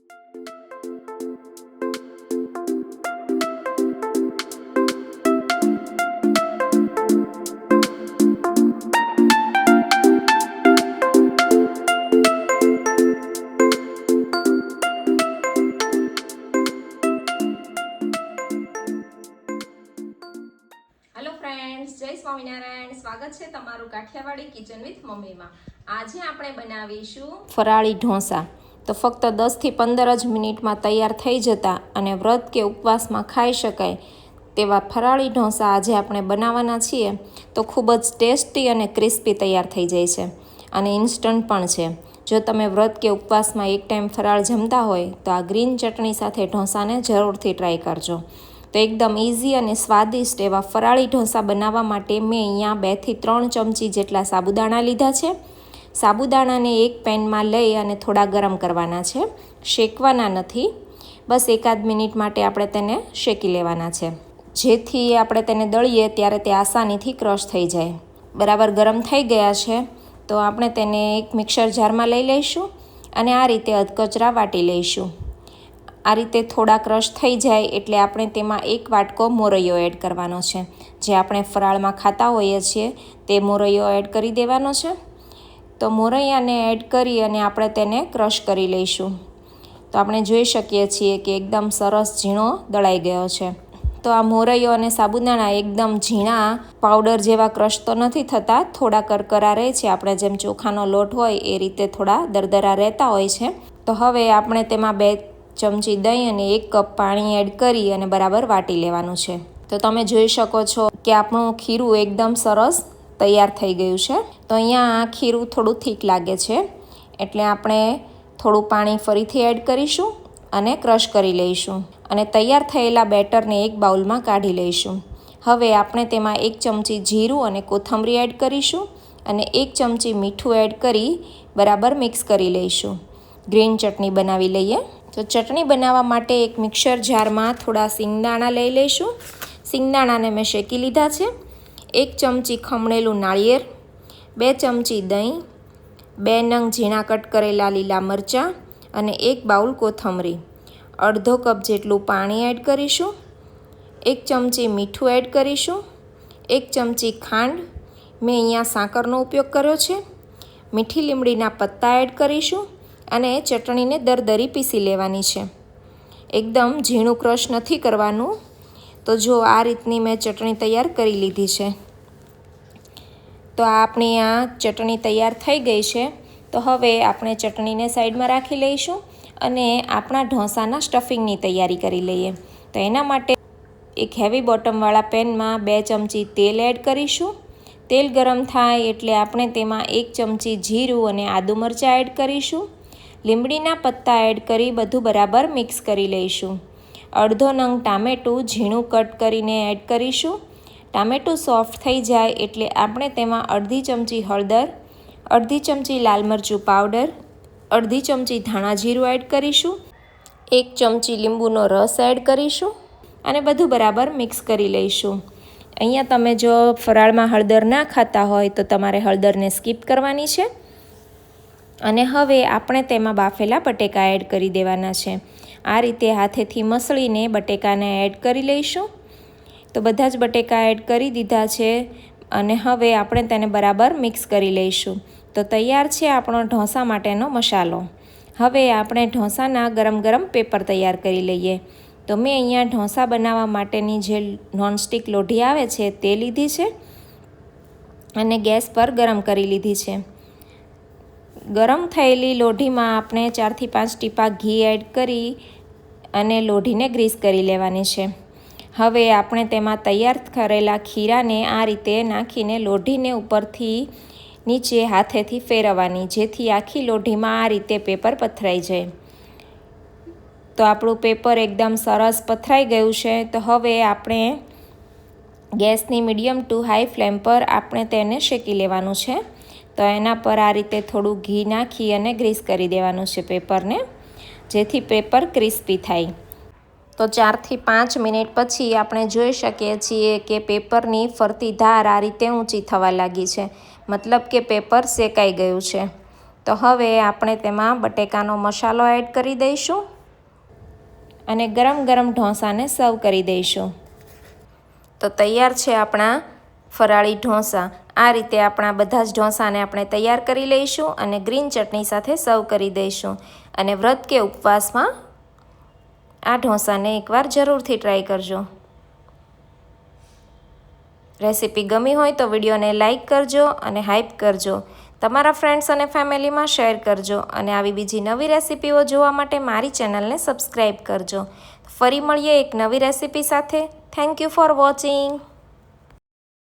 Hello friends, જય સ્વામિનારાયણ. સ્વાગત છે તમારું કાઠિયાવાડી કિચન વિથ મમ્મીમાં. આજે આપણે બનાવીશું ફરાળી ઢોસા. તો ફક્ત 10થી 15 જ મિનિટમાં તૈયાર થઈ જતા અને વ્રત કે ઉપવાસમાં ખાઈ શકાય તેવા ફરાળી ઢોસા આજે આપણે બનાવવાના છીએ. તો ખૂબ જ ટેસ્ટી અને ક્રિસ્પી તૈયાર થઈ જાય છે અને ઇન્સ્ટન્ટ પણ છે. જો તમે વ્રત કે ઉપવાસમાં એક ટાઈમ ફરાળ જમતા હોય તો આ ગ્રીન ચટણી સાથે ઢોસાને જરૂરથી ટ્રાય કરજો. તો એકદમ ઇઝી અને સ્વાદિષ્ટ એવા ફરાળી ઢોસા બનાવવા માટે મેં અહીંયા 2 થી 3 ચમચી જેટલા સાબુદાણા લીધા છે. સાબુદાણાને એક પેનમાં લઈ અને થોડા ગરમ કરવાના છે, શેકવાના નથી. બસ એકાદ મિનિટ માટે આપણે તેને શેકી લેવાના છે, જેથી આપણે તેને દળીએ ત્યારે તે આસાનીથી ક્રશ થઈ જાય. બરાબર ગરમ થઈ ગયા છે તો આપણે તેને એક મિક્સર જારમાં લઈ લઈશું અને આ રીતે અધકચરા વાટી લઈશું. આ રીતે થોડા ક્રશ થઈ જાય એટલે આપણે તેમાં 1 વાટકો મોરૈયો એડ કરવાનો છે. જે આપણે ફરાળમાં ખાતા હોઈએ છીએ તે મોરૈયો એડ કરી દેવાનો છે. તો મોરૈયાને એડ કરી અને આપણે તેને ક્રશ કરી લઈશું. તો આપણે જોઈ શકીએ છીએ કે એકદમ સરસ ઝીણો દળાઈ ગયો છે. તો આ મોરૈયો અને સાબુદાણા એકદમ ઝીણા પાવડર જેવા ક્રશ તો નથી થતા, થોડા કરકરા રહે છે. આપણે જેમ ચોખાનો લોટ હોય એ રીતે થોડા દરદરા રહેતા હોય છે. તો હવે આપણે તેમાં 2 ચમચી દહીં અને 1 કપ પાણી એડ કરી અને બરાબર વાટી લેવાનું છે. તો તમે જોઈ શકો છો કે આપણું ખીરું એકદમ સરસ તૈયાર થઈ ગયું છે. તો અહીંયા આ ખીરું થોડું થીક લાગે છે એટલે આપણે થોડું પાણી ફરીથી એડ કરીશું અને ક્રશ કરી લઈશું અને તૈયાર થયેલા બેટરને એક બાઉલમાં કાઢી લઈશું. હવે આપણે તેમાં 1 ચમચી જીરું અને કોથમરી એડ કરીશું અને 1 ચમચી મીઠું એડ કરી બરાબર મિક્સ કરી લઈશું. ગ્રીન ચટણી બનાવી લઈએ. તો ચટણી બનાવવા માટે એક મિક્સર જારમાં થોડા સિંગદાણા લઈ લઈશું. સિંગદાણાને મેં શેકી લીધા છે. 1 ચમચી ખમણેલું નાળિયેર, 2 ચમચી દહીં, 2 નંગ ઝીણા કટ કરેલા લીલા મરચાં અને 1 બાઉલ કોથમરી. અડધો કપ જેટલું પાણી એડ કરીશું. 1 ચમચી મીઠું એડ કરીશું. 1 ચમચી ખાંડ, મેં અહીંયા સાકરનો ઉપયોગ કર્યો છે. મીઠી લીમડીના પત્તા એડ કરીશું અને ચટણીને દરદરી પીસી લેવાની છે. એકદમ ઝીણું ક્રશ નથી કરવાનું. તો જો આ રીતની મેં ચટણી તૈયાર કરી લીધી છે. તો આપણી આ ચટણી તૈયાર થઈ ગઈ છે. તો હવે આપણે ચટણીને સાઈડમાં રાખી લઈશું અને આપણા ઢોસાના સ્ટફિંગની તૈયારી કરી લઈએ. તો એના માટે એક હેવી બોટમવાળા પેનમાં 2 ચમચી તેલ એડ કરીશું. તેલ ગરમ થાય એટલે આપણે તેમાં 1 ચમચી જીરું અને આદુ મરચાં એડ કરીશું. લીમડીના પત્તા એડ કરી બધું બરાબર મિક્સ કરી લઈશું. અડધો નંગ ટામેટું ઝીણું કટ કરીને એડ કરીશું. ટામેટું સોફ્ટ થઈ જાય એટલે આપણે તેમાં અડધી ચમચી હળદર, અડધી ચમચી લાલ મરચું પાવડર, અડધી ચમચી ધાણા જીરું એડ કરીશું. 1 ચમચી લીંબુનો રસ એડ કરીશું અને બધું બરાબર મિક્સ કરી લઈશું. અહીંયા તમે જો ફરાળમાં હળદર ના ખાતા હોય તો તમારે હળદરને સ્કીપ કરવાની છે. અને હવે આપણે તેમાં બાફેલા બટેકા એડ કરી દેવાના છે. આ રીતે હાથેથી મસળીને બટેકાને એડ કરી લઈશું. તો બધા જ બટેકા એડ કરી દીધા છે અને હવે આપણે તેને બરાબર મિક્સ કરી લઈશું. તો તૈયાર છે આપણો ઢોસા માટેનો મસાલો. હવે આપણે ઢોસાના ગરમ ગરમ પેપર તૈયાર કરી લઈએ. તો મેં અહીંયા ઢોસા બનાવવા માટેની જે નોનસ્ટિક લોઢી આવે છે તે લીધી છે અને ગેસ પર ગરમ કરી લીધી છે. ગરમ થયેલી લોઢીમાં આપણે 4 થી 5 ટીપા ઘી એડ કરી અને લોઢીને ગ્રીસ કરી લેવાની છે. હવે આપણે તેમાં તૈયાર કરેલા ખીરાને આ રીતે નાખીને લોઢીને ઉપરથી નીચે હાથેથી ફેરવવાની, જેથી આખી લોઢીમાં આ રીતે પેપર પથરાઈ જાય. તો આપણું પેપર એકદમ સરસ પથરાઈ ગયું છે. તો હવે આપણે ગેસની મીડિયમ ટુ હાઈ ફ્લેમ પર આપણે તેને શેકી લેવાનું છે. તો એના પર આ રીતે થોડું ઘી નાખી અને ગ્રીસ કરી દેવાનું છે પેપરને, જેથી પેપર ક્રિસ્પી થાય. તો 4 થી 5 મિનિટ પછી આપણે જોઈ શકીએ છીએ કે પેપરની ફરતી ધાર આ રીતે ઊંચી થવા લાગી છે, મતલબ કે પેપર શેકાઈ ગયું છે. તો હવે આપણે તેમાં બટેકાનો મસાલો એડ કરી દઈશું. અને ગરમ ગરમ ઢોસાને સર્વ કરી દઈશું. તો તૈયાર છે આપણા ફરાળી ઢોસા. આ રીતે આપણા બધા જ ઢોસાને આપણે તૈયાર કરી લઈશું અને ગ્રીન ચટણી સાથે સર્વ કરી દઈશું. અને વ્રત કે ઉપવાસમાં આ ઢોસાને એકવાર જરૂરથી ટ્રાય કરજો. રેસીપી ગમી હોય તો વિડીયોને લાઇક કરજો અને હાઇપ કરજો. તમારા ફ્રેન્ડ્સ અને ફેમિલીમાં શેર કરજો અને આવી બીજી નવી રેસીપીઓ જોવા માટે મારી ચેનલને સબસ્ક્રાઈબ કરજો. ફરી મળીએ એક નવી રેસીપી સાથે. Thank you for watching.